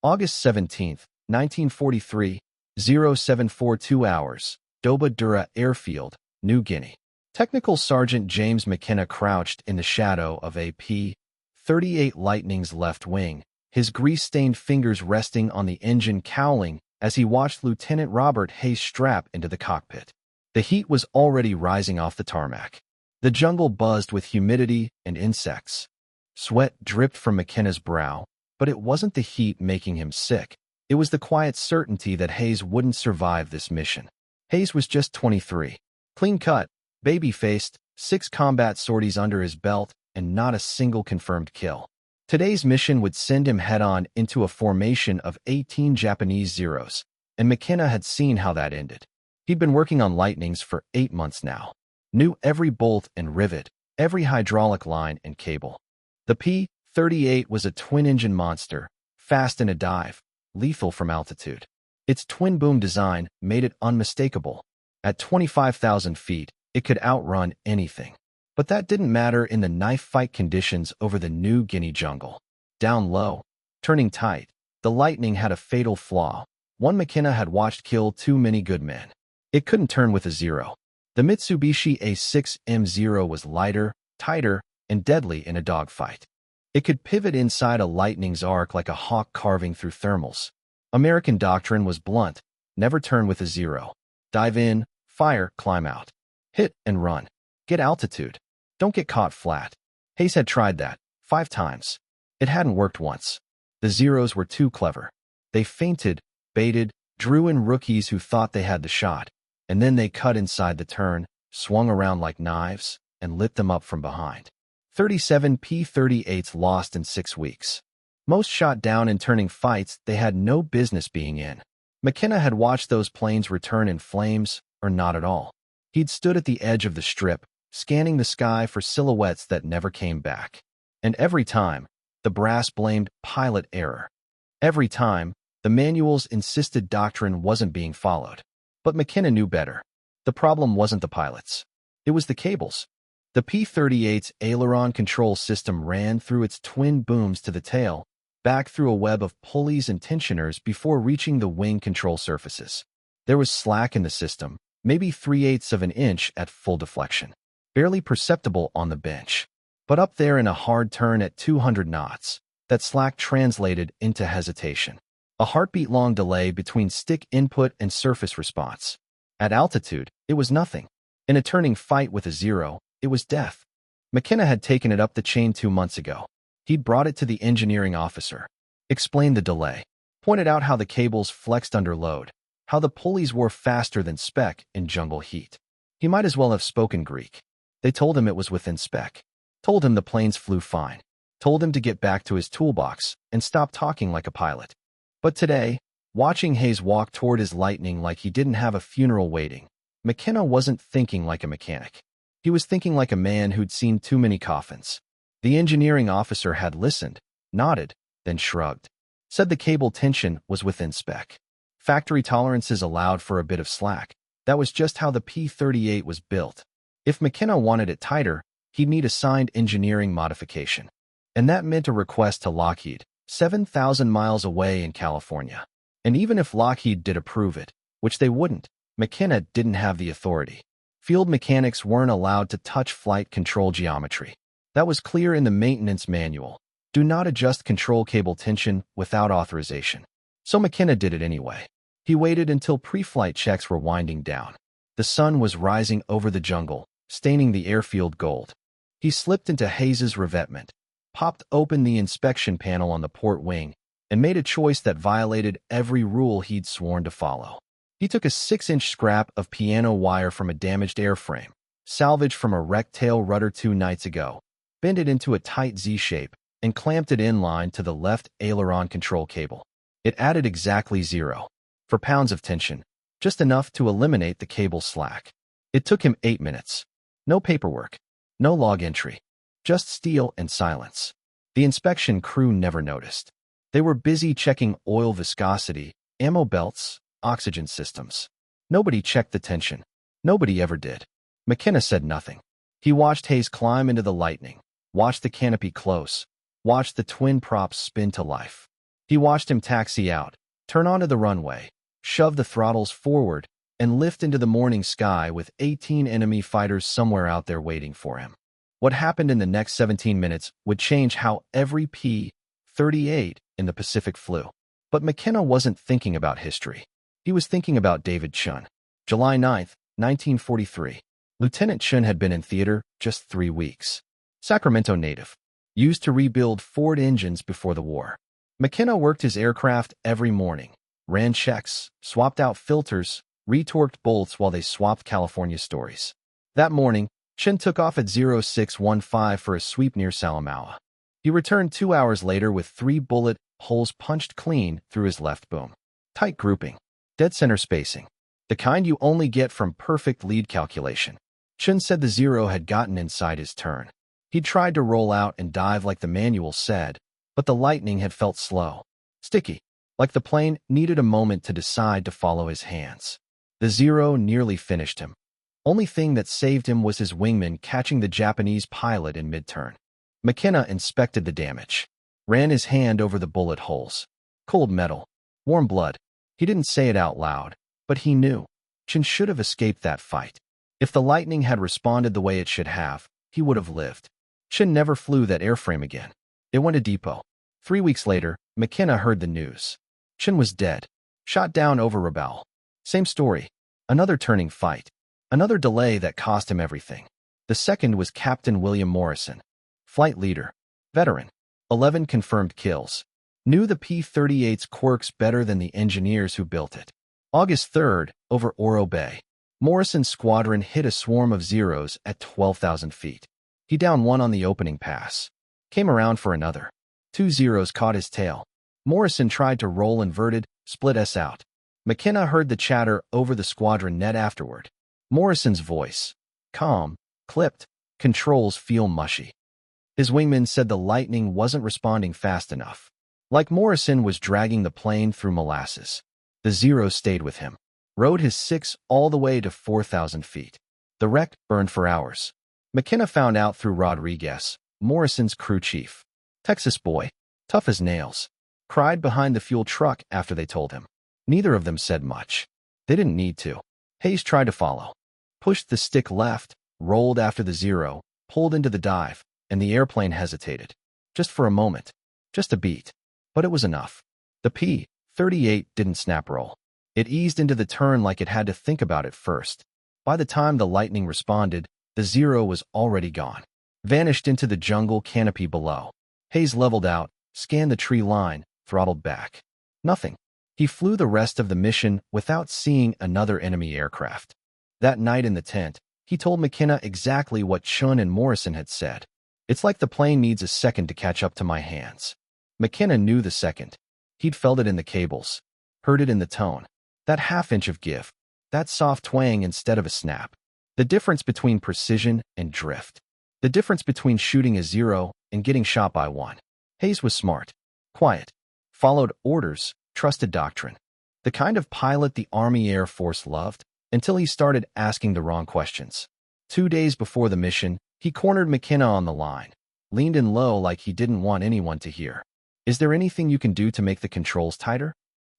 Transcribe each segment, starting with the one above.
August 17, 1943, 0742 hours, Doba Dura Airfield, New Guinea. Technical Sergeant James McKenna crouched in the shadow of a P-38 Lightning's left wing, his grease-stained fingers resting on the engine cowling as he watched Lieutenant Robert Hayes strap into the cockpit. The heat was already rising off the tarmac. The jungle buzzed with humidity and insects. Sweat dripped from McKenna's brow, but it wasn't the heat making him sick. It was the quiet certainty that Hayes wouldn't survive this mission. Hayes was just 23. Clean-cut, baby-faced, 6 combat sorties under his belt, and not a single confirmed kill. Today's mission would send him head-on into a formation of 18 Japanese Zeros, and McKenna had seen how that ended. He'd been working on Lightnings for 8 months now. Knew every bolt and rivet, every hydraulic line and cable. The P-38 was a twin-engine monster, fast in a dive, lethal from altitude. Its twin-boom design made it unmistakable. At 25,000 feet, it could outrun anything. But that didn't matter in the knife-fight conditions over the New Guinea jungle. Down low, turning tight, the Lightning had a fatal flaw. One McKenna had watched kill too many good men. It couldn't turn with a Zero. The Mitsubishi A6M0 was lighter, tighter, and deadly in a dogfight. It could pivot inside a Lightning's arc like a hawk carving through thermals. American doctrine was blunt: never turn with a Zero. Dive in, fire, climb out. Hit and run. Get altitude. Don't get caught flat. Hayes had tried that 5 times. It hadn't worked once. The Zeros were too clever. They feinted, baited, drew in rookies who thought they had the shot, and then they cut inside the turn, swung around like knives, and lit them up from behind. 37 P-38s lost in 6 weeks. Most shot down in turning fights they had no business being in. McKenna had watched those planes return in flames, or not at all. He'd stood at the edge of the strip, scanning the sky for silhouettes that never came back. And every time, the brass blamed pilot error. Every time, the manuals insisted doctrine wasn't being followed. But McKenna knew better. The problem wasn't the pilots. It was the cables. The P-38's aileron control system ran through its twin booms to the tail, back through a web of pulleys and tensioners before reaching the wing control surfaces. There was slack in the system, maybe 3/8 of an inch at full deflection. Barely perceptible on the bench. But up there in a hard turn at 200 knots, that slack translated into hesitation. A heartbeat-long delay between stick input and surface response. At altitude, it was nothing. In a turning fight with a Zero, it was death. McKenna had taken it up the chain 2 months ago. He'd brought it to the engineering officer. Explained the delay. Pointed out how the cables flexed under load. How the pulleys wore faster than spec in jungle heat. He might as well have spoken Greek. They told him it was within spec. Told him the planes flew fine. Told him to get back to his toolbox and stop talking like a pilot. But today, watching Hayes walk toward his Lightning like he didn't have a funeral waiting, McKenna wasn't thinking like a mechanic. He was thinking like a man who'd seen too many coffins. The engineering officer had listened, nodded, then shrugged. Said the cable tension was within spec. Factory tolerances allowed for a bit of slack. That was just how the P-38 was built. If McKenna wanted it tighter, he'd need a signed engineering modification. And that meant a request to Lockheed, 7,000 miles away in California. And even if Lockheed did approve it, which they wouldn't, McKenna didn't have the authority. Field mechanics weren't allowed to touch flight control geometry. That was clear in the maintenance manual. Do not adjust control cable tension without authorization. So McKenna did it anyway. He waited until pre-flight checks were winding down. The sun was rising over the jungle, staining the airfield gold. He slipped into Hayes's revetment, popped open the inspection panel on the port wing, and made a choice that violated every rule he'd sworn to follow. He took a 6-inch scrap of piano wire from a damaged airframe, salvaged from a wrecked tail rudder 2 nights ago, bent it into a tight Z-shape, and clamped it inline to the left aileron control cable. It added exactly 0 for pounds of tension, just enough to eliminate the cable slack. It took him 8 minutes. No paperwork, no log entry, just steel and silence. The inspection crew never noticed. They were busy checking oil viscosity, ammo belts, oxygen systems. Nobody checked the tension. Nobody ever did. McKenna said nothing. He watched Hayes climb into the Lightning, watched the canopy close, watched the twin props spin to life. He watched him taxi out, turn onto the runway, shove the throttles forward, and lift into the morning sky with 18 enemy fighters somewhere out there waiting for him. What happened in the next 17 minutes would change how every P-38 in the Pacific flew. But McKenna wasn't thinking about history. He was thinking about David Chun. July 9, 1943. Lieutenant Chun had been in theater just 3 weeks. Sacramento native. Used to rebuild Ford engines before the war. McKenna worked his aircraft every morning. Ran checks, swapped out filters, retorqued bolts while they swapped California stories. That morning, Chun took off at 0615 for a sweep near Salamaua. He returned 2 hours later with 3 bullet holes punched clean through his left boom. Tight grouping. Dead center spacing. The kind you only get from perfect lead calculation. Chun said the Zero had gotten inside his turn. He'd tried to roll out and dive like the manual said, but the lightning had felt slow. Sticky. Like the plane needed a moment to decide to follow his hands. The Zero nearly finished him. Only thing that saved him was his wingman catching the Japanese pilot in mid-turn. McKenna inspected the damage. Ran his hand over the bullet holes. Cold metal. Warm blood. He didn't say it out loud, but he knew. Chun should have escaped that fight. If the lightning had responded the way it should have, he would have lived. Chun never flew that airframe again. It went to depot. 3 weeks later, McKenna heard the news. Chun was dead. Shot down over Rabaul. Same story. Another turning fight. Another delay that cost him everything. The second was Captain William Morrison. Flight leader. Veteran. 11 confirmed kills. Knew the P-38's quirks better than the engineers who built it. August 3rd, over Oro Bay. Morrison's squadron hit a swarm of Zeros at 12,000 feet. He downed one on the opening pass. Came around for another. 2 Zeros caught his tail. Morrison tried to roll inverted, split us out. McKenna heard the chatter over the squadron net afterward. Morrison's voice. Calm, clipped, controls feel mushy. His wingman said the lightning wasn't responding fast enough. Like Morrison was dragging the plane through molasses. The Zero stayed with him. Rode his 6 all the way to 4,000 feet. The wreck burned for hours. McKenna found out through Rodriguez, Morrison's crew chief. Texas boy. Tough as nails. Cried behind the fuel truck after they told him. Neither of them said much. They didn't need to. Hayes tried to follow. Pushed the stick left, rolled after the Zero, pulled into the dive, and the airplane hesitated. Just for a moment. Just a beat. But it was enough. The P-38 didn't snap roll. It eased into the turn like it had to think about it first. By the time the lightning responded, the Zero was already gone. Vanished into the jungle canopy below. Hayes leveled out, scanned the tree line, throttled back. Nothing. He flew the rest of the mission without seeing another enemy aircraft. That night in the tent, he told McKenna exactly what Chun and Morrison had said. It's like the plane needs a second to catch up to my hands. McKenna knew the second. He'd felt it in the cables. Heard it in the tone. That half-inch of give. That soft twang instead of a snap. The difference between precision and drift. The difference between shooting a Zero and getting shot by one. Hayes was smart. Quiet. Followed orders, trusted doctrine. The kind of pilot the Army Air Force loved, until he started asking the wrong questions. 2 days before the mission, he cornered McKenna on the line. Leaned in low like he didn't want anyone to hear. Is there anything you can do to make the controls tighter?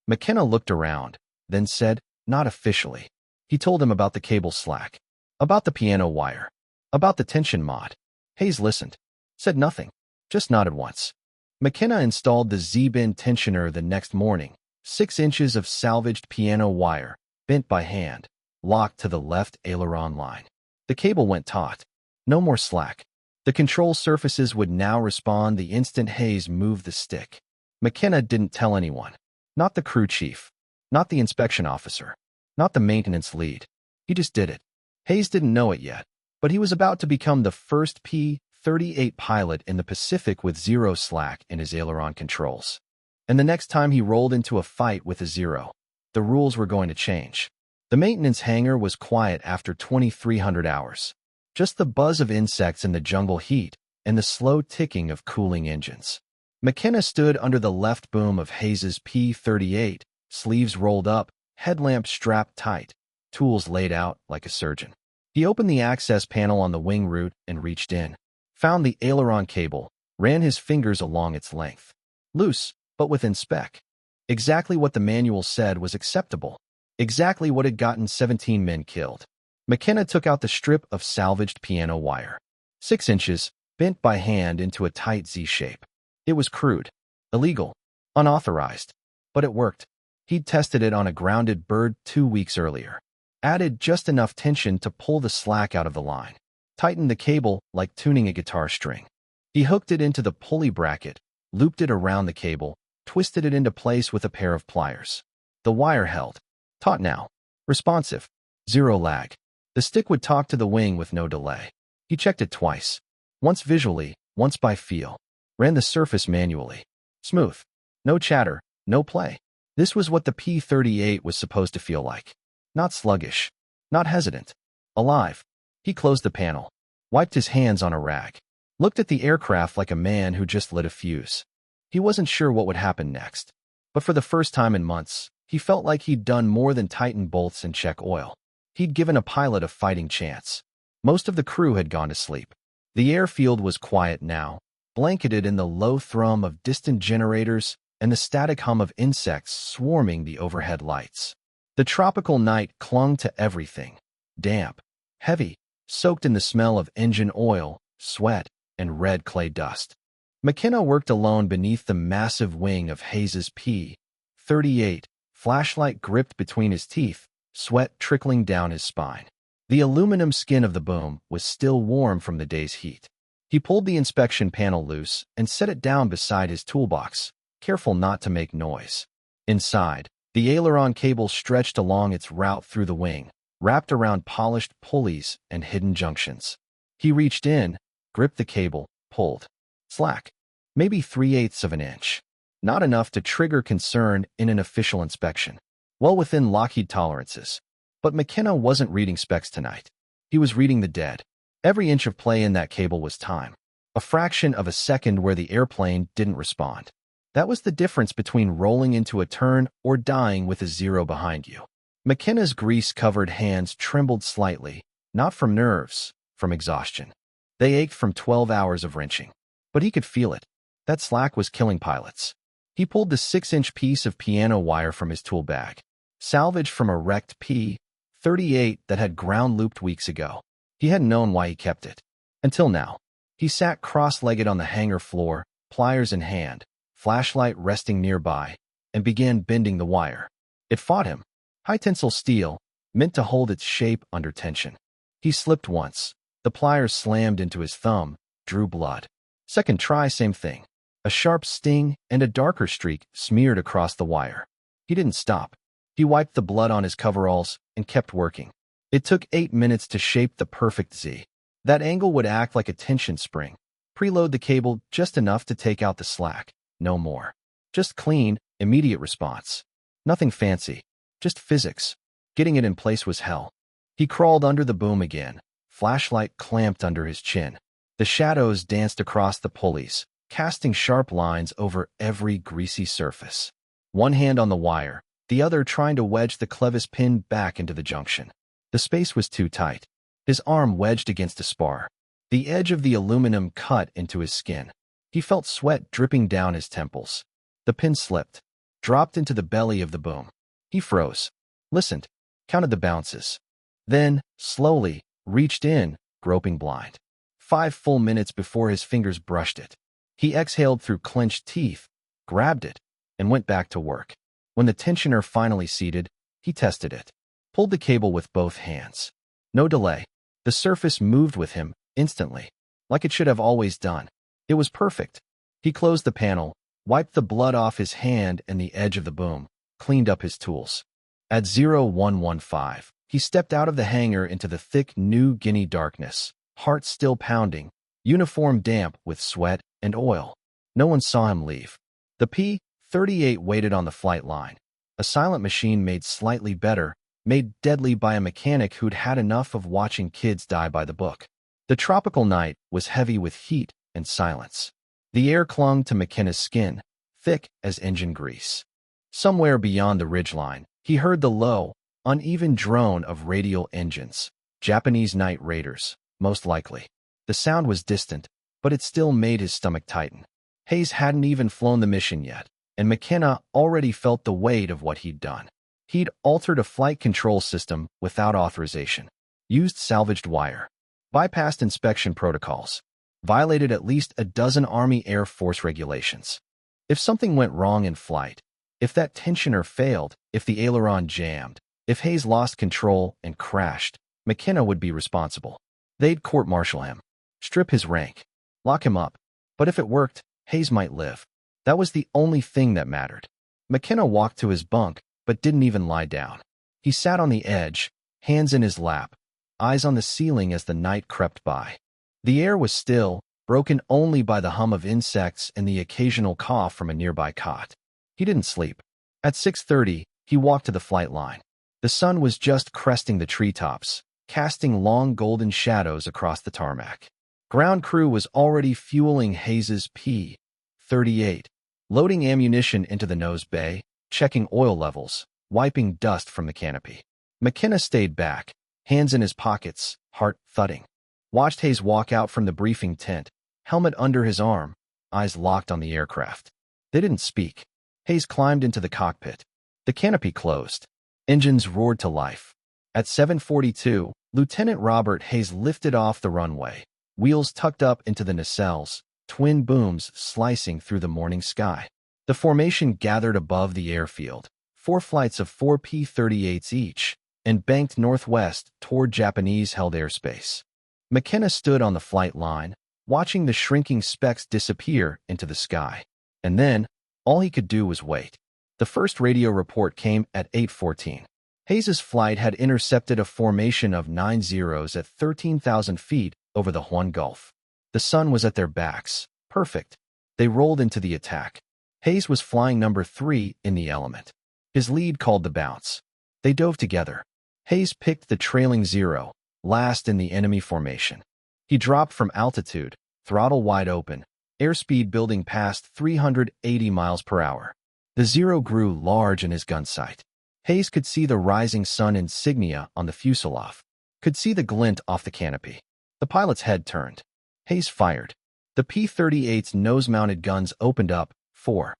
McKenna looked around, then said, not officially. He told him about the cable slack. About the piano wire. About the tension mod. Hayes listened. Said nothing. Just nodded once. McKenna installed the Z-bin tensioner the next morning. 6 inches of salvaged piano wire, bent by hand, locked to the left aileron line. The cable went taut. No more slack. The control surfaces would now respond the instant Hayes moved the stick. McKenna didn't tell anyone. Not the crew chief. Not the inspection officer. Not the maintenance lead. He just did it. Hayes didn't know it yet, but he was about to become the first P-38 pilot in the Pacific with 0 slack in his aileron controls. And the next time he rolled into a fight with a Zero, the rules were going to change. The maintenance hangar was quiet after 2,300 hours. Just the buzz of insects in the jungle heat and the slow ticking of cooling engines. McKenna stood under the left boom of Hayes's P-38, sleeves rolled up, headlamp strapped tight, tools laid out like a surgeon. He opened the access panel on the wing root and reached in. Found the aileron cable, ran his fingers along its length. Loose, but within spec. Exactly what the manual said was acceptable. Exactly what had gotten 17 men killed. McKenna took out the strip of salvaged piano wire. 6 inches, bent by hand into a tight Z shape. It was crude, illegal, unauthorized, but it worked. He'd tested it on a grounded bird 2 weeks earlier. Added just enough tension to pull the slack out of the line. Tightened the cable like tuning a guitar string. He hooked it into the pulley bracket, looped it around the cable, twisted it into place with a pair of pliers. The wire held. Taut now. Responsive. Zero lag. The stick would talk to the wing with no delay. He checked it twice. Once visually, once by feel. Ran the surface manually. Smooth. No chatter, no play. This was what the P-38 was supposed to feel like. Not sluggish. Not hesitant. Alive. He closed the panel. Wiped his hands on a rag. Looked at the aircraft like a man who just lit a fuse. He wasn't sure what would happen next. But for the first time in months, he felt like he'd done more than tighten bolts and check oil. He'd given a pilot a fighting chance. Most of the crew had gone to sleep. The airfield was quiet now, blanketed in the low thrum of distant generators and the static hum of insects swarming the overhead lights. The tropical night clung to everything. Damp, heavy, soaked in the smell of engine oil, sweat, and red clay dust. McKenna worked alone beneath the massive wing of Hayes's P-38, flashlight gripped between his teeth, sweat trickling down his spine. The aluminum skin of the boom was still warm from the day's heat. He pulled the inspection panel loose and set it down beside his toolbox, careful not to make noise. Inside, the aileron cable stretched along its route through the wing, wrapped around polished pulleys and hidden junctions. He reached in, gripped the cable, pulled. Slack. Maybe 3/8 of an inch. Not enough to trigger concern in an official inspection. Well within Lockheed tolerances. But McKenna wasn't reading specs tonight. He was reading the dead. Every inch of play in that cable was time. A fraction of a second where the airplane didn't respond. That was the difference between rolling into a turn or dying with a zero behind you. McKenna's grease-covered hands trembled slightly, not from nerves, from exhaustion. They ached from 12 hours of wrenching. But he could feel it. That slack was killing pilots. He pulled the 6-inch piece of piano wire from his tool bag, salvaged from a wrecked P-38 that had ground-looped weeks ago. He hadn't known why he kept it. Until now. He sat cross-legged on the hangar floor, pliers in hand, flashlight resting nearby, and began bending the wire. It fought him. High-tensile steel, meant to hold its shape under tension. He slipped once. The pliers slammed into his thumb, drew blood. Second try, same thing. A sharp sting and a darker streak smeared across the wire. He didn't stop. He wiped the blood on his coveralls and kept working. It took 8 minutes to shape the perfect Z. That angle would act like a tension spring. Preload the cable just enough to take out the slack. No more. Just clean, immediate response. Nothing fancy. Just physics. Getting it in place was hell. He crawled under the boom again, flashlight clamped under his chin. The shadows danced across the pulleys, casting sharp lines over every greasy surface. One hand on the wire, the other trying to wedge the clevis pin back into the junction. The space was too tight. His arm wedged against a spar. The edge of the aluminum cut into his skin. He felt sweat dripping down his temples. The pin slipped, dropped into the belly of the boom. He froze, listened, counted the bounces. Then, slowly, reached in, groping blind. 5 full minutes before his fingers brushed it. He exhaled through clenched teeth, grabbed it, and went back to work. When the tensioner finally seated, he tested it. Pulled the cable with both hands. No delay. The surface moved with him, instantly, like it should have always done. It was perfect. He closed the panel, wiped the blood off his hand and the edge of the boom, cleaned up his tools. At 0115, he stepped out of the hangar into the thick New Guinea darkness, heart still pounding, uniform damp with sweat and oil. No one saw him leave. The P-38 waited on the flight line, a silent machine made slightly better, made deadly by a mechanic who'd had enough of watching kids die by the book. The tropical night was heavy with heat and silence. The air clung to McKenna's skin, thick as engine grease. Somewhere beyond the ridgeline, he heard the low, uneven drone of radial engines. Japanese night raiders, most likely. The sound was distant, but it still made his stomach tighten. Hayes hadn't even flown the mission yet, and McKenna already felt the weight of what he'd done. He'd altered a flight control system without authorization, used salvaged wire, bypassed inspection protocols, violated at least a dozen Army Air Force regulations. If something went wrong in flight, if that tensioner failed, if the aileron jammed, if Hayes lost control and crashed, McKenna would be responsible. They'd court-martial him, strip his rank, lock him up. But if it worked, Hayes might live. That was the only thing that mattered. McKenna walked to his bunk, but didn't even lie down. He sat on the edge, hands in his lap, eyes on the ceiling as the night crept by. The air was still, broken only by the hum of insects and the occasional cough from a nearby cot. He didn't sleep. At 6:30, he walked to the flight line. The sun was just cresting the treetops, casting long golden shadows across the tarmac. Ground crew was already fueling Hayes's P-38, loading ammunition into the nose bay, checking oil levels, wiping dust from the canopy. McKenna stayed back, hands in his pockets, heart thudding. Watched Hayes walk out from the briefing tent, helmet under his arm, eyes locked on the aircraft. They didn't speak. Hayes climbed into the cockpit. The canopy closed. Engines roared to life. At 7:42, Lieutenant Robert Hayes lifted off the runway, wheels tucked up into the nacelles, twin booms slicing through the morning sky. The formation gathered above the airfield, 4 flights of 4 P-38s each, and banked northwest toward Japanese-held airspace. McKenna stood on the flight line, watching the shrinking specks disappear into the sky. And then, all he could do was wait. The first radio report came at 8:14. Hayes's flight had intercepted a formation of 9 Zeros at 13,000 feet over the Huon Gulf. The sun was at their backs. Perfect. They rolled into the attack. Hayes was flying number 3 in the element. His lead called the bounce. They dove together. Hayes picked the trailing Zero, last in the enemy formation. He dropped from altitude, throttle wide open, airspeed building past 380 miles per hour. The Zero grew large in his gun sight. Hayes could see the rising sun insignia on the fuselage, could see the glint off the canopy. The pilot's head turned. Hayes fired. The P-38's nose-mounted guns opened up, 4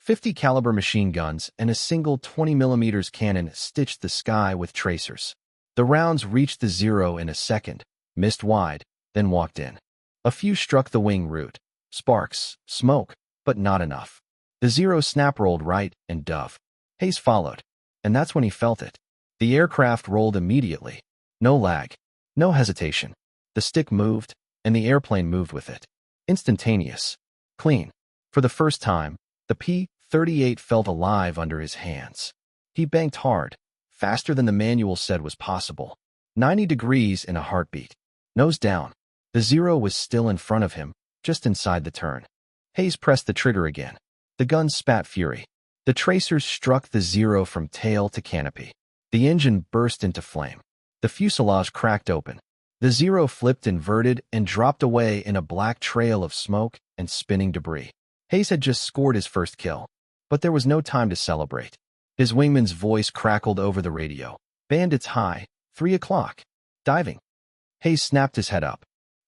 .50 caliber machine guns and a single 20mm cannon stitched the sky with tracers. The rounds reached the Zero in a second, missed wide, then walked in. A few struck the wing root. Sparks, smoke, but not enough. The Zero snap-rolled right and dove. Hayes followed, and that's when he felt it. The aircraft rolled immediately. No lag, no hesitation. The stick moved, and the airplane moved with it. Instantaneous. Clean. For the first time, the P-38 felt alive under his hands. He banked hard, faster than the manual said was possible. 90 degrees in a heartbeat. Nose down. The Zero was still in front of him, just inside the turn. Hayes pressed the trigger again. The gun spat fury. The tracers struck the Zero from tail to canopy. The engine burst into flame. The fuselage cracked open. The Zero flipped inverted and dropped away in a black trail of smoke and spinning debris. Hayes had just scored his first kill, but there was no time to celebrate. His wingman's voice crackled over the radio. Bandits high, 3 o'clock. Diving. Hayes snapped his head up.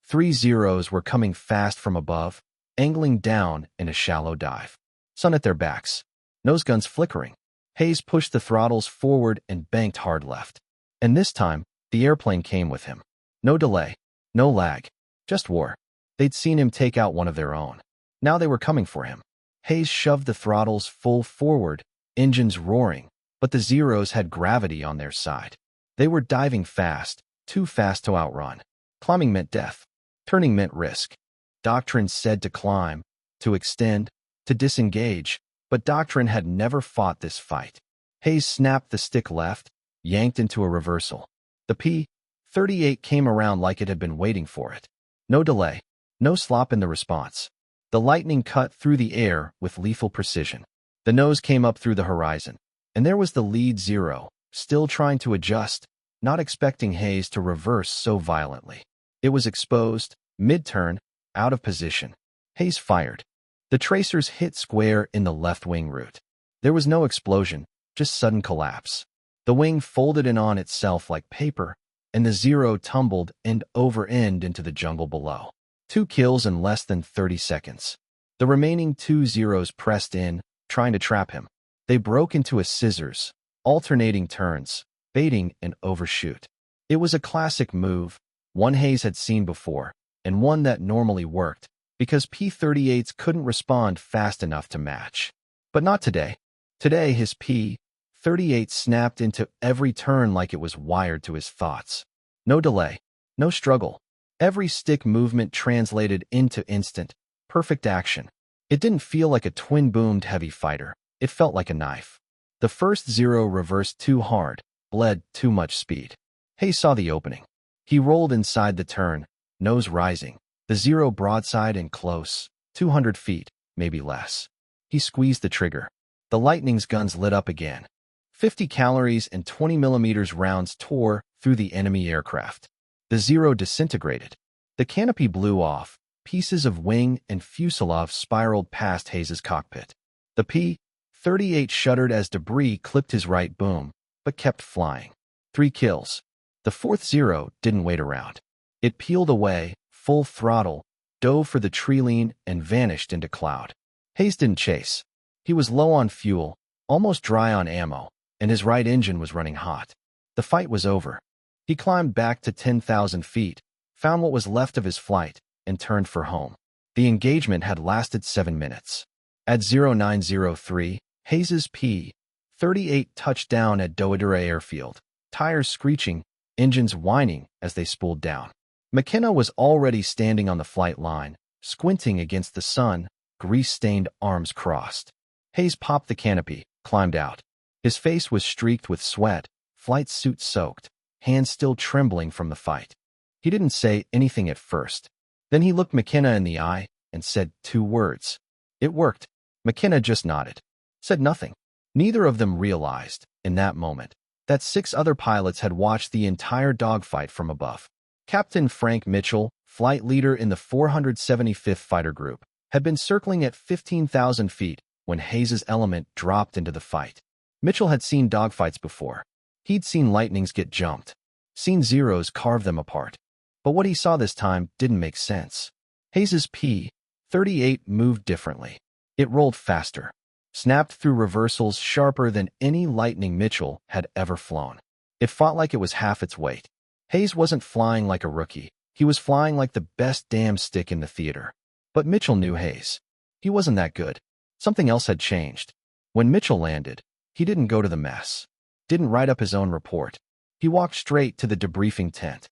3 Zeros were coming fast from above, angling down in a shallow dive. Sun at their backs. Nose guns flickering. Hayes pushed the throttles forward and banked hard left. And this time, the airplane came with him. No delay. No lag. Just war. They'd seen him take out one of their own. Now they were coming for him. Hayes shoved the throttles full forward, engines roaring, but the Zeros had gravity on their side. They were diving fast, too fast to outrun. Climbing meant death. Turning meant risk. Doctrine said to climb, to extend, to disengage, but Doctrine had never fought this fight. Hayes snapped the stick left, yanked into a reversal. The P-38 came around like it had been waiting for it. No delay, no slop in the response. The lightning cut through the air with lethal precision. The nose came up through the horizon, and there was the lead Zero, still trying to adjust, not expecting Hayes to reverse so violently. It was exposed, mid-turn, out of position. Hayes fired. The tracers hit square in the left wing root. There was no explosion, just sudden collapse. The wing folded in on itself like paper, and the Zero tumbled end over end into the jungle below. 2 kills in less than 30 seconds. The remaining 2 Zeros pressed in, trying to trap him. They broke into a scissors, alternating turns, baiting and overshoot. It was a classic move, one Hayes had seen before, and one that normally worked, because P-38s couldn't respond fast enough to match. But not today. Today, his P-38 snapped into every turn like it was wired to his thoughts. No delay, no struggle. Every stick movement translated into instant, perfect action. It didn't feel like a twin-boomed heavy fighter. It felt like a knife. The first zero reversed too hard, bled too much speed. Hayes saw the opening. He rolled inside the turn, nose rising. The zero broadside and close, 200 feet, maybe less. He squeezed the trigger. The Lightning's guns lit up again. 50 calories and 20mm rounds tore through the enemy aircraft. The zero disintegrated. The canopy blew off. Pieces of wing and fuselage spiraled past Hayes's cockpit. The P-38 shuddered as debris clipped his right boom, but kept flying. 3 kills. The fourth zero didn't wait around. It peeled away, full throttle, dove for the tree line and vanished into cloud. Hayes didn't chase. He was low on fuel, almost dry on ammo, and his right engine was running hot. The fight was over. He climbed back to 10,000 feet, found what was left of his flight, and turned for home. The engagement had lasted 7 minutes. At 0903, Hayes's P-38 touched down at Doadura Airfield, tires screeching, engines whining as they spooled down. McKenna was already standing on the flight line, squinting against the sun, grease-stained arms crossed. Hayes popped the canopy, climbed out. His face was streaked with sweat, flight suit soaked, hands still trembling from the fight. He didn't say anything at first. Then he looked McKenna in the eye and said 2 words. It worked. McKenna just nodded. Said nothing. Neither of them realized, in that moment, that 6 other pilots had watched the entire dogfight from above. Captain Frank Mitchell, flight leader in the 475th Fighter Group, had been circling at 15,000 feet when Hayes's element dropped into the fight. Mitchell had seen dogfights before. He'd seen Lightnings get jumped, seen zeros carve them apart. But what he saw this time didn't make sense. Hayes's P-38 moved differently. It rolled faster, snapped through reversals sharper than any Lightning Mitchell had ever flown. It fought like it was half its weight. Hayes wasn't flying like a rookie. He was flying like the best damn stick in the theater. But Mitchell knew Hayes. He wasn't that good. Something else had changed. When Mitchell landed, he didn't go to the mess. Didn't write up his own report. He walked straight to the debriefing tent.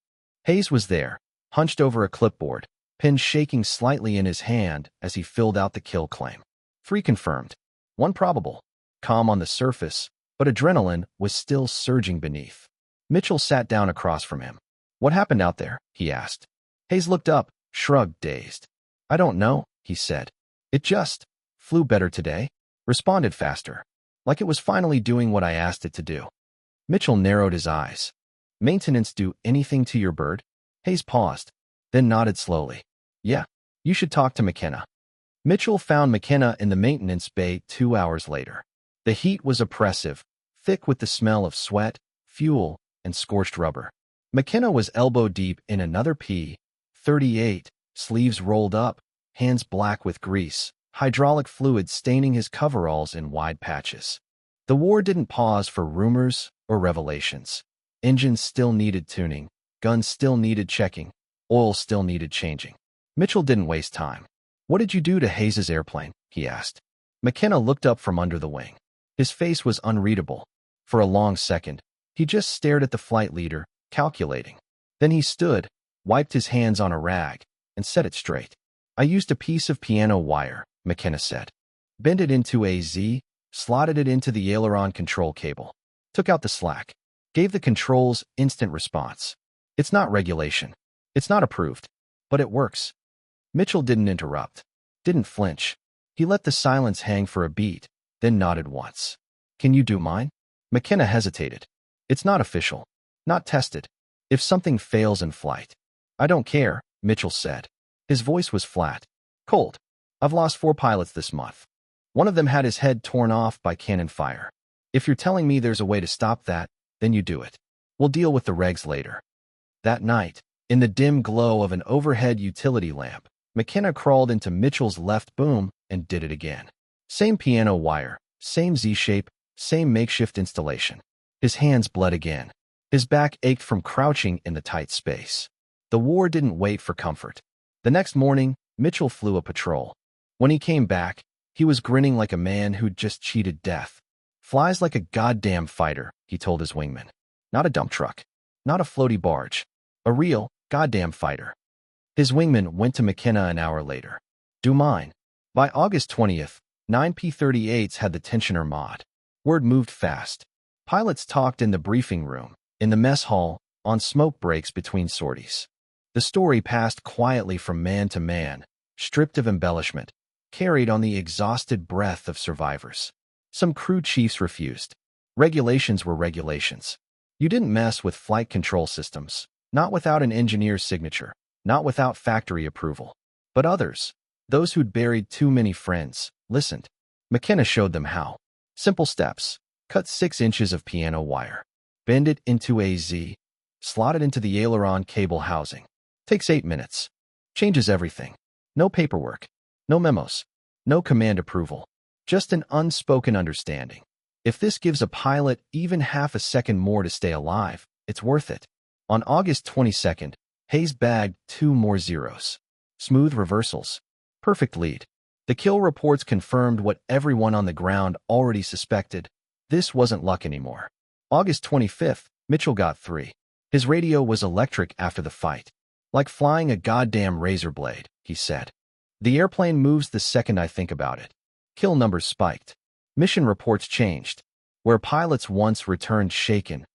Hayes was there, hunched over a clipboard, pen shaking slightly in his hand as he filled out the kill claim. 3 confirmed. 1 probable. Calm on the surface, but adrenaline was still surging beneath. Mitchell sat down across from him. What happened out there? He asked. Hayes looked up, shrugged, dazed. I don't know, he said. It just flew better today, responded faster, like it was finally doing what I asked it to do. Mitchell narrowed his eyes. Maintenance do anything to your bird? Hayes paused, then nodded slowly. Yeah, you should talk to McKenna. Mitchell found McKenna in the maintenance bay 2 hours later. The heat was oppressive, thick with the smell of sweat, fuel, and scorched rubber. McKenna was elbow-deep in another P-38, sleeves rolled up, hands black with grease, hydraulic fluid staining his coveralls in wide patches. The war didn't pause for rumors or revelations. Engines still needed tuning, guns still needed checking, oil still needed changing. Mitchell didn't waste time. What did you do to Hayes's airplane? He asked. McKenna looked up from under the wing. His face was unreadable. For a long second, he just stared at the flight leader, calculating. Then he stood, wiped his hands on a rag, and set it straight. I used a piece of piano wire, McKenna said. Bent it into a Z, slotted it into the aileron control cable. Took out the slack. Gave the controls instant response. It's not regulation. It's not approved. But it works. Mitchell didn't interrupt. Didn't flinch. He let the silence hang for a beat, then nodded once. Can you do mine? McKenna hesitated. It's not official. Not tested. If something fails in flight. I don't care, Mitchell said. His voice was flat. Cold. I've lost 4 pilots this month. One of them had his head torn off by cannon fire. If you're telling me there's a way to stop that, then you do it. We'll deal with the regs later. That night, in the dim glow of an overhead utility lamp, McKenna crawled into Mitchell's left boom and did it again. Same piano wire, same Z-shape, same makeshift installation. His hands bled again. His back ached from crouching in the tight space. The war didn't wait for comfort. The next morning, Mitchell flew a patrol. When he came back, he was grinning like a man who'd just cheated death. "Flies like a goddamn fighter," he told his wingman. "Not a dump truck. Not a floaty barge. A real, goddamn fighter." His wingman went to McKenna an hour later. "Do mine." By August 20th, 9 P-38s had the tensioner mod. Word moved fast. Pilots talked in the briefing room, in the mess hall, on smoke breaks between sorties. The story passed quietly from man to man, stripped of embellishment, carried on the exhausted breath of survivors. Some crew chiefs refused. Regulations were regulations. You didn't mess with flight control systems, not without an engineer's signature, not without factory approval. But others, those who'd buried too many friends, listened. McKenna showed them how. Simple steps. Cut 6 inches of piano wire. Bend it into a Z. Slot it into the aileron cable housing. Takes 8 minutes. Changes everything. No paperwork. No memos. No command approval. Just an unspoken understanding. If this gives a pilot even half a second more to stay alive, it's worth it. On August 22nd, Hayes bagged 2 more zeros. Smooth reversals. Perfect lead. The kill reports confirmed what everyone on the ground already suspected. This wasn't luck anymore. August 25th, Mitchell got 3. His radio was electric after the fight. "Like flying a goddamn razor blade," he said. "The airplane moves the second I think about it." Kill numbers spiked. Mission reports changed. Where pilots once returned shaken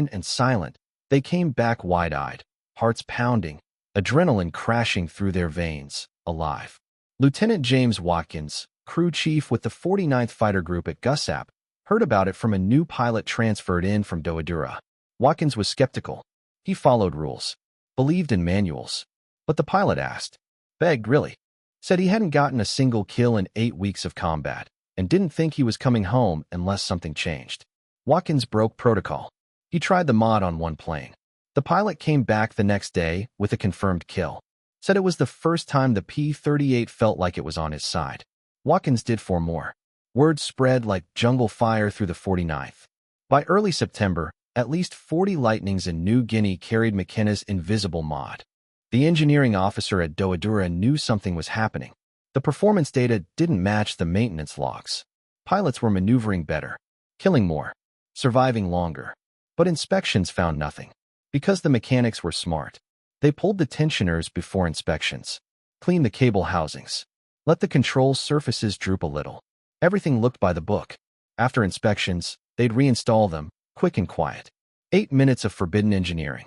and silent, they came back wide-eyed, hearts pounding, adrenaline crashing through their veins, alive. Lieutenant James Watkins, crew chief with the 49th Fighter Group at Gussap, heard about it from a new pilot transferred in from Doadura. Watkins was skeptical. He followed rules, believed in manuals. But the pilot asked, begged really, said he hadn't gotten a single kill in 8 weeks of combat, and didn't think he was coming home unless something changed. Watkins broke protocol. He tried the mod on one plane. The pilot came back the next day with a confirmed kill. Said it was the first time the P-38 felt like it was on his side. Watkins did 4 more. Word spread like jungle fire through the 49th. By early September, at least 40 Lightnings in New Guinea carried McKenna's invisible mod. The engineering officer at Doadura knew something was happening. The performance data didn't match the maintenance logs. Pilots were maneuvering better, killing more, surviving longer. But inspections found nothing. Because the mechanics were smart. They pulled the tensioners before inspections, cleaned the cable housings, let the control surfaces droop a little. Everything looked by the book. After inspections, they'd reinstall them, quick and quiet. 8 minutes of forbidden engineering.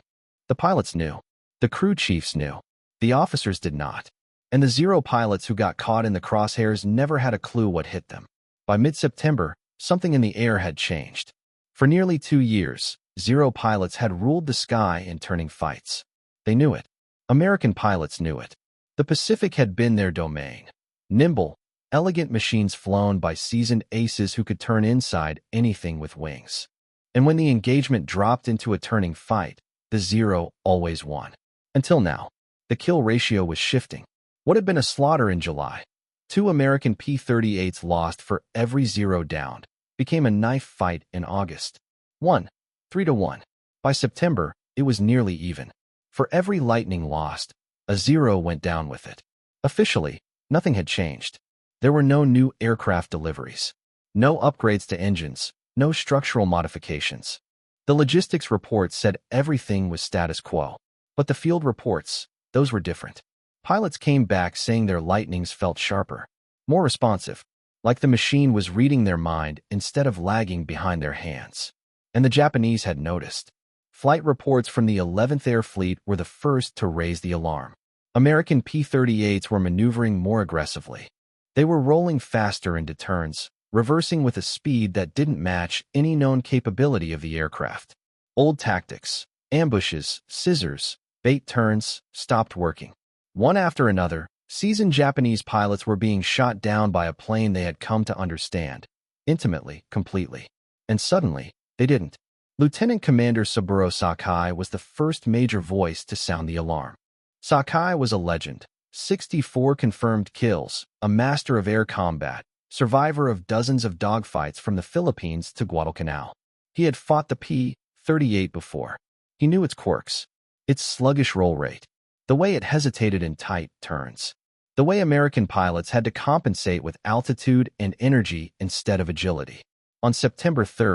The pilots knew. The crew chiefs knew. The officers did not. And the 0 pilots who got caught in the crosshairs never had a clue what hit them. By mid-September, something in the air had changed. For nearly 2 years, 0 pilots had ruled the sky in turning fights. They knew it. American pilots knew it. The Pacific had been their domain. Nimble, elegant machines flown by seasoned aces who could turn inside anything with wings. And when the engagement dropped into a turning fight, the 0 always won. Until now, the kill ratio was shifting. What had been a slaughter in July, 2 American P-38s lost for every 0 downed, became a knife fight in August. 3-1. By September, it was nearly even. For every Lightning lost, a 0 went down with it. Officially, nothing had changed. There were no new aircraft deliveries, no upgrades to engines, no structural modifications. The logistics report said everything was status quo. But the field reports, those were different. Pilots came back saying their Lightnings felt sharper, more responsive, like the machine was reading their mind instead of lagging behind their hands. And the Japanese had noticed. Flight reports from the 11th Air Fleet were the first to raise the alarm. American P-38s were maneuvering more aggressively. They were rolling faster into turns, reversing with a speed that didn't match any known capability of the aircraft. Old tactics, ambushes, scissors, bait turns, stopped working. One after another, seasoned Japanese pilots were being shot down by a plane they had come to understand, intimately, completely. And suddenly, they didn't. Lieutenant Commander Saburo Sakai was the first major voice to sound the alarm. Sakai was a legend, 64 confirmed kills, a master of air combat, survivor of dozens of dogfights from the Philippines to Guadalcanal. He had fought the P-38 before. He knew its quirks, its sluggish roll rate, the way it hesitated in tight turns, the way American pilots had to compensate with altitude and energy instead of agility. On September 3,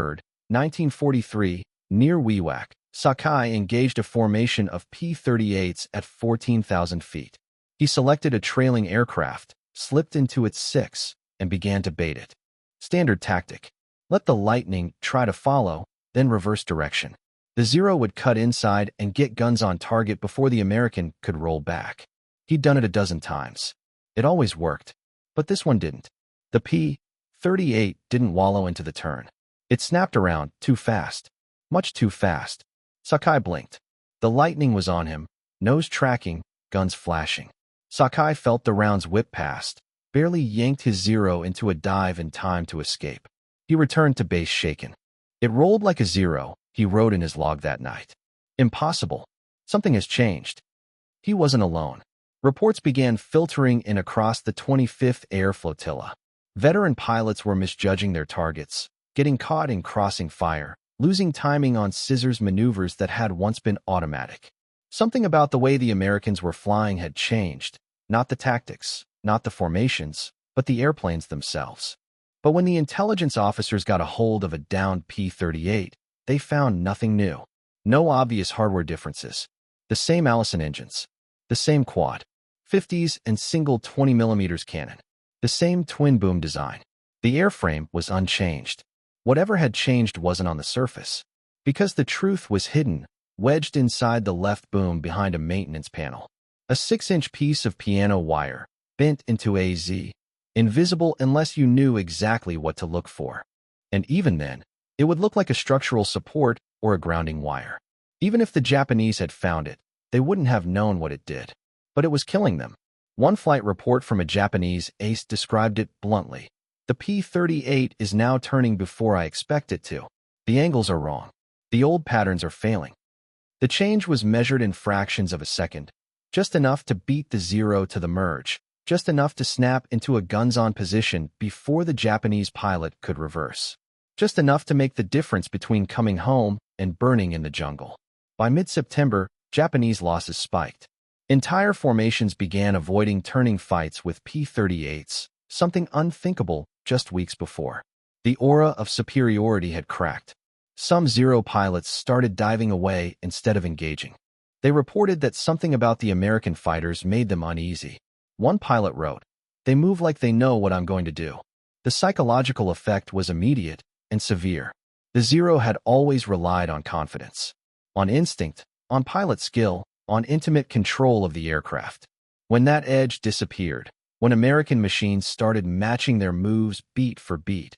1943, near Wewak, Sakai engaged a formation of P-38s at 14,000 feet. He selected a trailing aircraft, slipped into its six, and began to bait it. Standard tactic. Let the Lightning try to follow, then reverse direction. The Zero would cut inside and get guns on target before the American could roll back. He'd done it a dozen times. It always worked, but this one didn't. The P-38 didn't wallow into the turn. It snapped around too fast, much too fast. Sakai blinked. The Lightning was on him, nose tracking, guns flashing. Sakai felt the rounds whip past, barely yanked his Zero into a dive in time to escape. He returned to base shaken. It rolled like a Zero, he wrote in his log that night. Impossible. Something has changed. He wasn't alone. Reports began filtering in across the 25th Air Flotilla. Veteran pilots were misjudging their targets, getting caught in crossing fire, losing timing on scissors maneuvers that had once been automatic. Something about the way the Americans were flying had changed, not the tactics, not the formations, but the airplanes themselves. But when the intelligence officers got a hold of a downed P-38, they found nothing new. No obvious hardware differences. The same Allison engines. The same quad. 50s and single 20mm cannon. The same twin-boom design. The airframe was unchanged. Whatever had changed wasn't on the surface. Because the truth was hidden, wedged inside the left boom behind a maintenance panel. A 6-inch piece of piano wire, bent into a Z. Invisible unless you knew exactly what to look for. And even then, it would look like a structural support or a grounding wire. Even if the Japanese had found it, they wouldn't have known what it did. But it was killing them. One flight report from a Japanese ace described it bluntly. The P-38 is now turning before I expect it to. The angles are wrong. The old patterns are failing. The change was measured in fractions of a second, just enough to beat the Zero to the merge, just enough to snap into a guns-on position before the Japanese pilot could reverse. Just enough to make the difference between coming home and burning in the jungle. By mid-September, Japanese losses spiked. Entire formations began avoiding turning fights with P-38s, something unthinkable just weeks before. The aura of superiority had cracked. Some Zero pilots started diving away instead of engaging. They reported that something about the American fighters made them uneasy. One pilot wrote, "They move like they know what I'm going to do." The psychological effect was immediate and severe. The Zero had always relied on confidence, on instinct, on pilot skill, on intimate control of the aircraft. When that edge disappeared, when American machines started matching their moves beat for beat,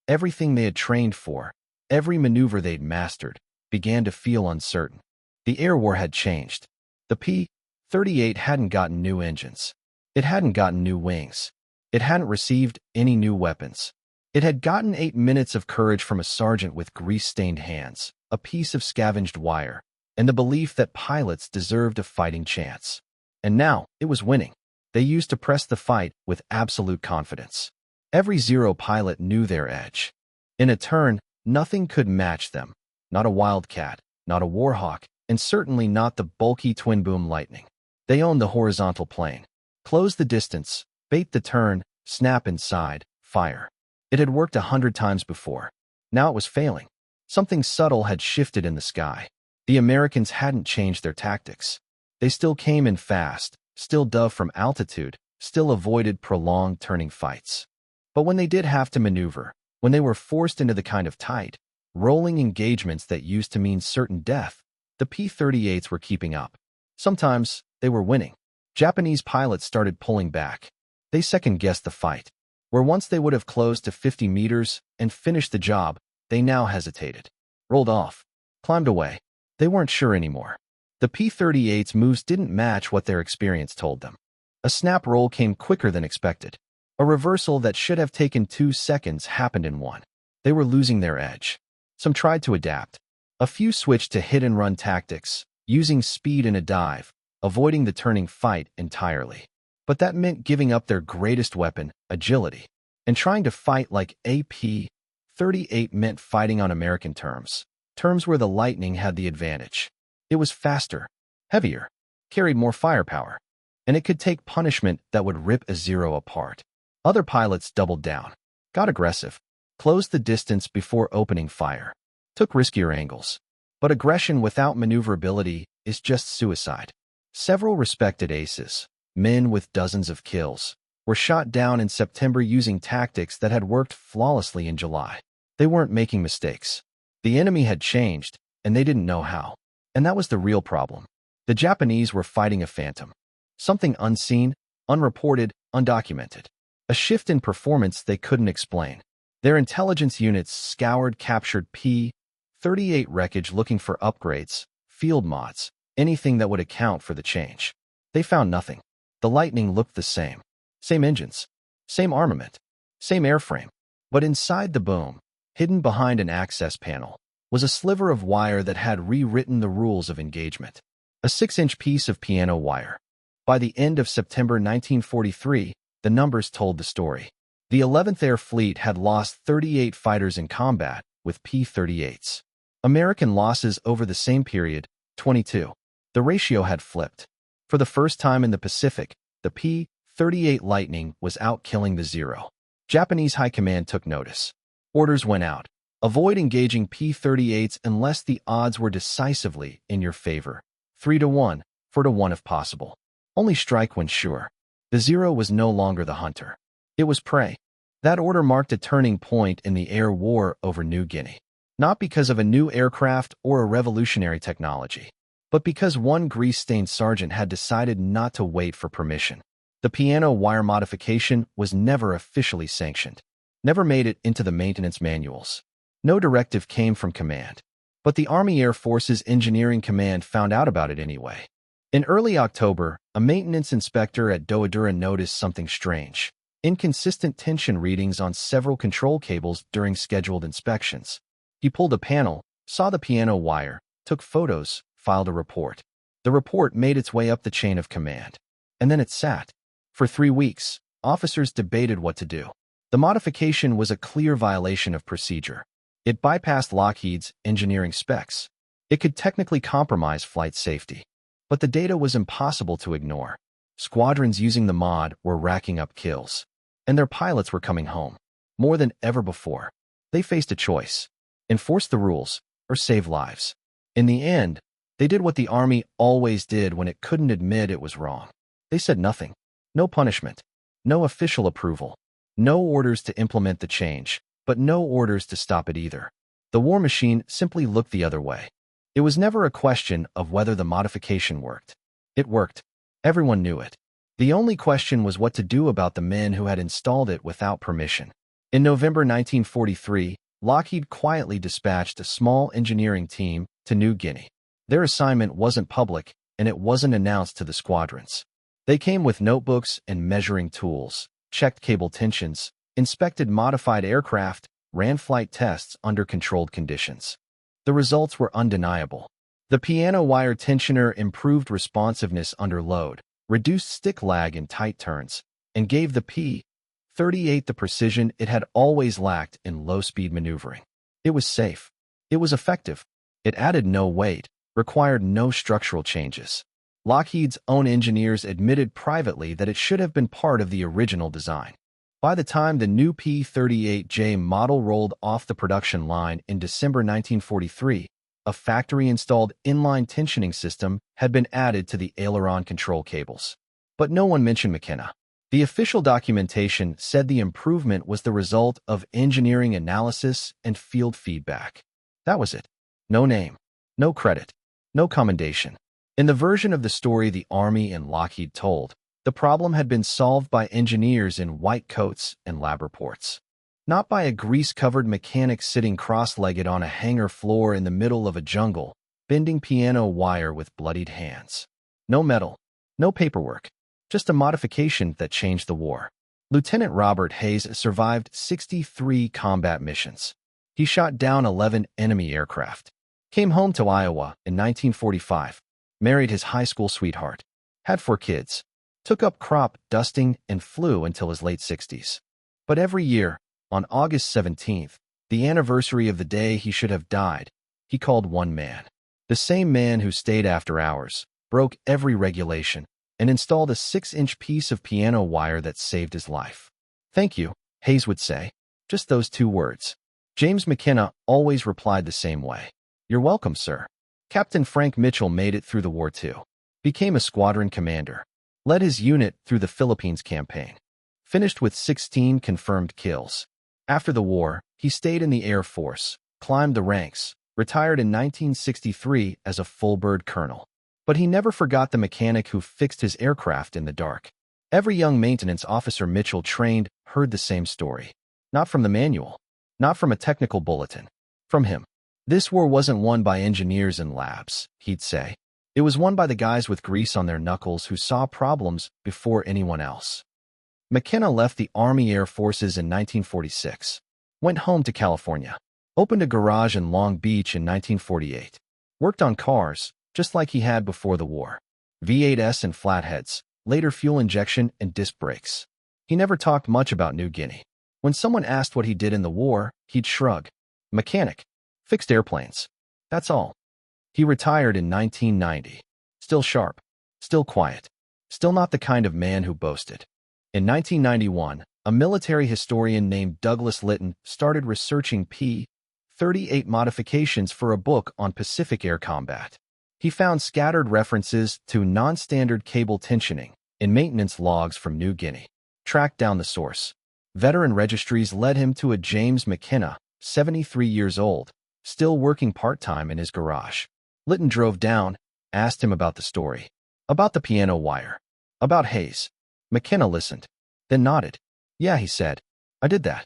everything they had trained for, every maneuver they'd mastered, began to feel uncertain. The air war had changed. The P-38 hadn't gotten new engines. It hadn't gotten new wings. It hadn't received any new weapons. It had gotten 8 minutes of courage from a sergeant with grease-stained hands, a piece of scavenged wire, and the belief that pilots deserved a fighting chance. And now, it was winning. They used to press the fight with absolute confidence. Every Zero pilot knew their edge. In a turn, nothing could match them. Not a Wildcat, not a Warhawk, and certainly not the bulky twin-boom Lightning. They owned the horizontal plane. Close the distance, bait the turn, snap inside, fire. It had worked 100 times before. Now it was failing. Something subtle had shifted in the sky. The Americans hadn't changed their tactics. They still came in fast, still dove from altitude, still avoided prolonged turning fights. But when they did have to maneuver, when they were forced into the kind of tight, rolling engagements that used to mean certain death, the P-38s were keeping up. Sometimes, they were winning. Japanese pilots started pulling back. They second-guessed the fight. Where once they would have closed to 50 meters and finished the job, they now hesitated. Rolled off. Climbed away. They weren't sure anymore. The P-38's moves didn't match what their experience told them. A snap roll came quicker than expected. A reversal that should have taken 2 seconds happened in 1. They were losing their edge. Some tried to adapt. A few switched to hit-and-run tactics, using speed in a dive, avoiding the turning fight entirely. But that meant giving up their greatest weapon, agility. And trying to fight like a P-38 meant fighting on American terms where the Lightning had the advantage. It was faster, heavier, carried more firepower, and it could take punishment that would rip a Zero apart. Other pilots doubled down, got aggressive, closed the distance before opening fire, took riskier angles. But aggression without maneuverability is just suicide. Several respected aces, men with dozens of kills, were shot down in September using tactics that had worked flawlessly in July. They weren't making mistakes. The enemy had changed, and they didn't know how. And that was the real problem. The Japanese were fighting a phantom. Something unseen, unreported, undocumented. A shift in performance they couldn't explain. Their intelligence units scoured captured P-38 wreckage looking for upgrades, field mods, anything that would account for the change. They found nothing. The Lightning looked the same. Same engines, same armament, same airframe. But inside the boom, hidden behind an access panel, was a sliver of wire that had rewritten the rules of engagement. A 6-inch piece of piano wire. By the end of September 1943, the numbers told the story. The 11th Air Fleet had lost 38 fighters in combat with P-38s. American losses over the same period, 22. The ratio had flipped. For the first time in the Pacific, the P-38 Lightning was out killing the Zero. Japanese High Command took notice. Orders went out. Avoid engaging P-38s unless the odds were decisively in your favor. 3-1, 4-1 if possible. Only strike when sure. The Zero was no longer the hunter. It was prey. That order marked a turning point in the air war over New Guinea. Not because of a new aircraft or a revolutionary technology, but because one grease-stained sergeant had decided not to wait for permission. The piano wire modification was never officially sanctioned, never made it into the maintenance manuals. No directive came from command, but the Army Air Force's Engineering Command found out about it anyway. In early October, a maintenance inspector at Doadura noticed something strange. Inconsistent tension readings on several control cables during scheduled inspections. He pulled a panel, saw the piano wire, took photos, filed a report. The report made its way up the chain of command. And then it sat. For 3 weeks, officers debated what to do. The modification was a clear violation of procedure. It bypassed Lockheed's engineering specs. It could technically compromise flight safety. But the data was impossible to ignore. Squadrons using the mod were racking up kills. And their pilots were coming home. More than ever before. They faced a choice. Enforce the rules, or save lives. In the end, they did what the Army always did when it couldn't admit it was wrong. They said nothing. No punishment. No official approval. No orders to implement the change, but no orders to stop it either. The war machine simply looked the other way. It was never a question of whether the modification worked. It worked. Everyone knew it. The only question was what to do about the men who had installed it without permission. In November 1943, Lockheed quietly dispatched a small engineering team to New Guinea. Their assignment wasn't public, and it wasn't announced to the squadrons. They came with notebooks and measuring tools, checked cable tensions, inspected modified aircraft, ran flight tests under controlled conditions. The results were undeniable. The piano wire tensioner improved responsiveness under load, reduced stick lag in tight turns, and gave the P-38 the precision it had always lacked in low-speed maneuvering. It was safe. It was effective. It added no weight, required no structural changes. Lockheed's own engineers admitted privately that it should have been part of the original design. By the time the new P-38J model rolled off the production line in December 1943, a factory-installed inline tensioning system had been added to the aileron control cables. But no one mentioned McKenna. The official documentation said the improvement was the result of engineering analysis and field feedback. That was it. No name, no credit, no commendation. In the version of the story the Army and Lockheed told, the problem had been solved by engineers in white coats and lab reports. Not by a grease-covered mechanic sitting cross-legged on a hangar floor in the middle of a jungle, bending piano wire with bloodied hands. No medal, no paperwork, just a modification that changed the war. Lieutenant Robert Hayes survived 63 combat missions. He shot down 11 enemy aircraft, came home to Iowa in 1945, married his high school sweetheart, had 4 kids, took up crop dusting and flew until his late 60s. But every year, on August 17th, the anniversary of the day he should have died, he called one man. The same man who stayed after hours, broke every regulation, and installed a 6-inch piece of piano wire that saved his life. "Thank you," Hayes would say. Just those 2 words. James McKenna always replied the same way. "You're welcome, sir." Captain Frank Mitchell made it through the war too. Became a squadron commander. Led his unit through the Philippines campaign. Finished with 16 confirmed kills. After the war, he stayed in the Air Force, climbed the ranks, retired in 1963 as a full-bird colonel. But he never forgot the mechanic who fixed his aircraft in the dark. Every young maintenance officer Mitchell trained heard the same story. Not from the manual. Not from a technical bulletin. From him. This war wasn't won by engineers in labs, he'd say. It was won by the guys with grease on their knuckles who saw problems before anyone else. McKenna left the Army Air Forces in 1946. Went home to California. Opened a garage in Long Beach in 1948. Worked on cars, just like he had before the war. V8s and flatheads, later fuel injection and disc brakes. He never talked much about New Guinea. When someone asked what he did in the war, he'd shrug. Mechanic. Fixed airplanes. That's all. He retired in 1990. Still sharp. Still quiet. Still not the kind of man who boasted. In 1991, a military historian named Douglas Litton started researching P-38 modifications for a book on Pacific air combat. He found scattered references to non-standard cable tensioning in maintenance logs from New Guinea. Tracked down the source. Veteran registries led him to a James McKenna, 73 years old, still working part-time in his garage. Litton drove down, asked him about the story. About the piano wire. About Hayes. McKenna listened, then nodded. "Yeah," he said. "I did that."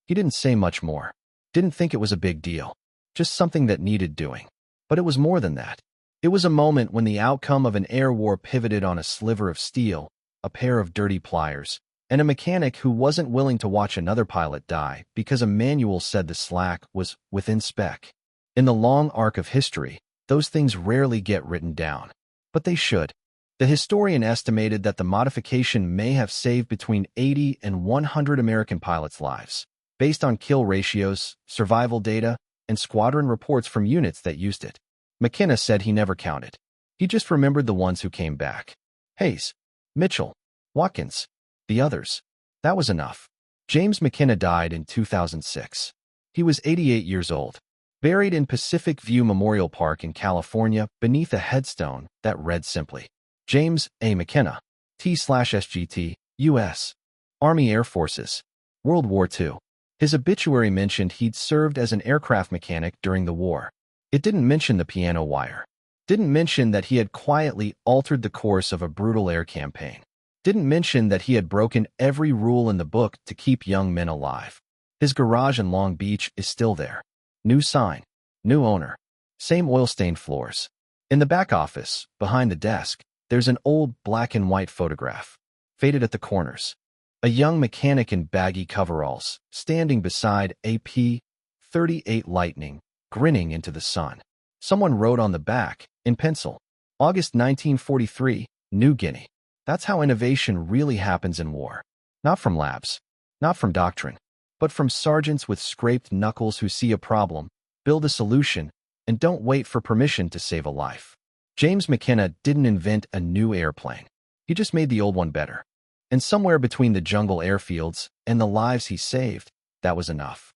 He didn't say much more. Didn't think it was a big deal. Just something that needed doing. But it was more than that. It was a moment when the outcome of an air war pivoted on a sliver of steel, a pair of dirty pliers, and a mechanic who wasn't willing to watch another pilot die because a manual said the slack was within spec. In the long arc of history, those things rarely get written down. But they should. The historian estimated that the modification may have saved between 80 and 100 American pilots' lives, based on kill ratios, survival data, and squadron reports from units that used it. McKenna said he never counted. He just remembered the ones who came back. Hayes, Mitchell, Watkins, the others. That was enough. James McKenna died in 2006. He was 88 years old. Buried in Pacific View Memorial Park in California beneath a headstone that read simply, James A. McKenna, T/SGT, U.S. Army Air Forces, World War II. His obituary mentioned he'd served as an aircraft mechanic during the war. It didn't mention the piano wire. Didn't mention that he had quietly altered the course of a brutal air campaign. Didn't mention that he had broken every rule in the book to keep young men alive. His garage in Long Beach is still there. New sign. New owner. Same oil-stained floors. In the back office, behind the desk, there's an old black and white photograph. Faded at the corners. A young mechanic in baggy coveralls, standing beside a P-38 Lightning, grinning into the sun. Someone wrote on the back, in pencil, August 1943, New Guinea. That's how innovation really happens in war. Not from labs. Not from doctrine. But from sergeants with scraped knuckles who see a problem, build a solution, and don't wait for permission to save a life. James McKenna didn't invent a new airplane. He just made the old one better. And somewhere between the jungle airfields and the lives he saved, that was enough.